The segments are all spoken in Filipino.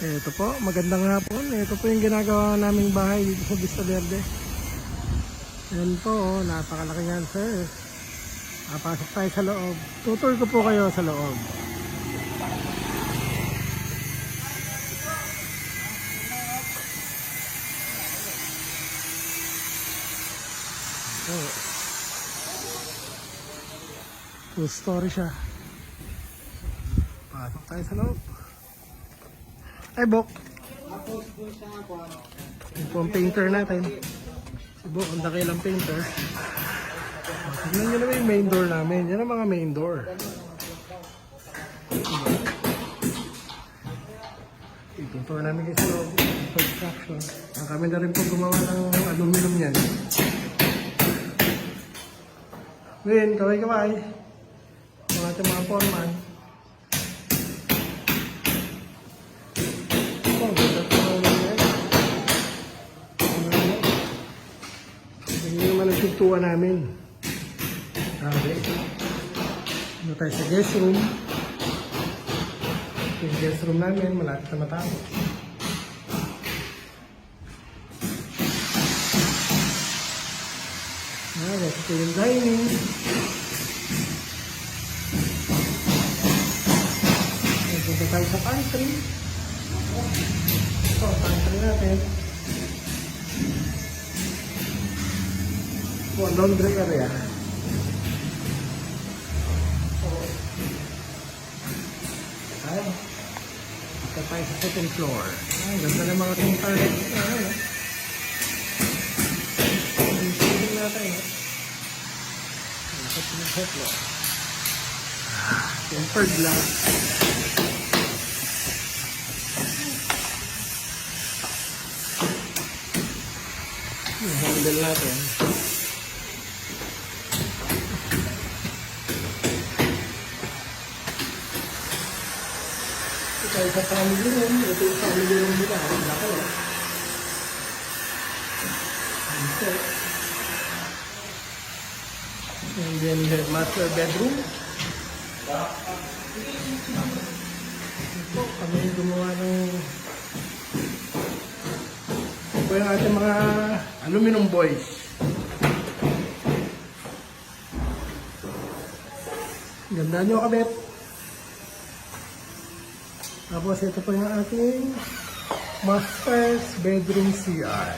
Ito po, magandang hapon. Ito po yung ginagawa naming bahay dito sa Vista Verde. Yan po, napakalaki yan, sir. Pasok tayo sa loob. Tutur ko po kayo sa loob. Oh. Two story siya. Pasok tayo sa loob. Ay, Bok. Ito po ang painter natin. Si Bok, ang dakilang painter. Tignan nyo naman yung main door namin. Yan ang mga main door. Itutur namin kayo sa loob. Construction. Kami na rin po gumawa ng aluminum yan. Win, kaway-kaway. Mga ating mga foreman. Hindi naman ang pintuan namin. Okay. Ano tayo sa guest room. Yung guest room namin, malapit na matapos. Ito yung dining. Ito tayo sa pantry. Ito, pantry natin. Ito, laundry area. Ayan. Ito tayo sa second floor. Ayan, ganda ng mga tintarlet. Ayan. Ito natin. Ito yung hotlo. Tempered glass. Yung handle natin. Ito tayo sa family room. Ito yung family room nila. Laki o. Ito. And then the master bedroom. Ito, kami gumawa ng ito yung ating mga aluminum boys. Ganda nyo kabit. Tapos ito po yung ating master's bedroom CR.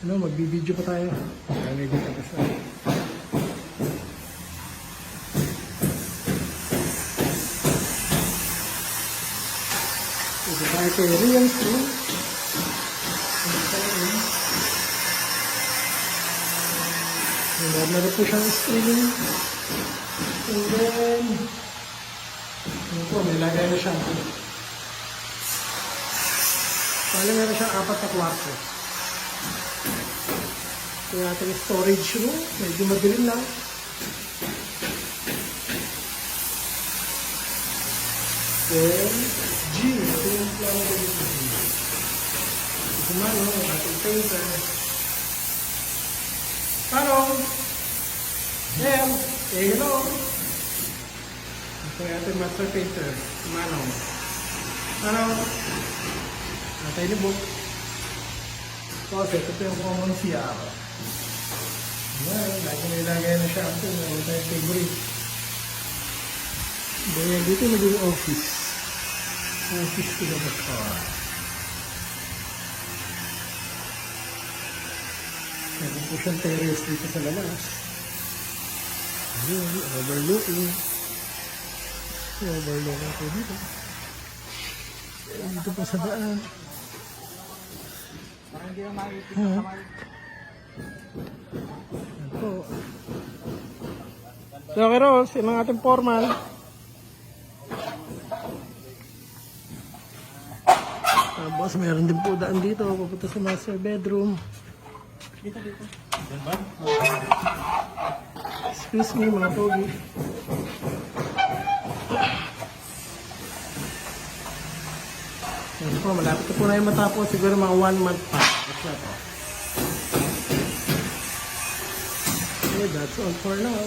Ano, magbibideo pa tayo. Lalagay ko tapos na. Ito tayo kay Rian's room. Meron po siyang screen. And then, ano po, may lagay na siya. Pala meron siyang 4 na kwarto. Ito yung ating storage room. Medyo madilim lang. Then, gym. Ito yung plano ko dito. Ito man, yung ating painter. Hello! There! Say hello! Ito yung ating master painter. Manong. Hello! Natay ni Book. Kasi ito yung common CR. Ayan, lagi nilagay na siya. Ito yung tayong favorite. Dahil dito naging office. Office to the car. Meron po siyang terrace dito sa labas. Ayan, overlooking. Overlooking po dito. Dito pa sa daan. Ayan po. So, Keros, yun ang ating foreman. Tapos, meron din po daan dito. Pupunta sa master bedroom. Dito. Excuse me, mga pogi. Ayan po, malapit na po na yung matapos. Siguro mga 1 month pa. That's na po. Okay, that's all for now.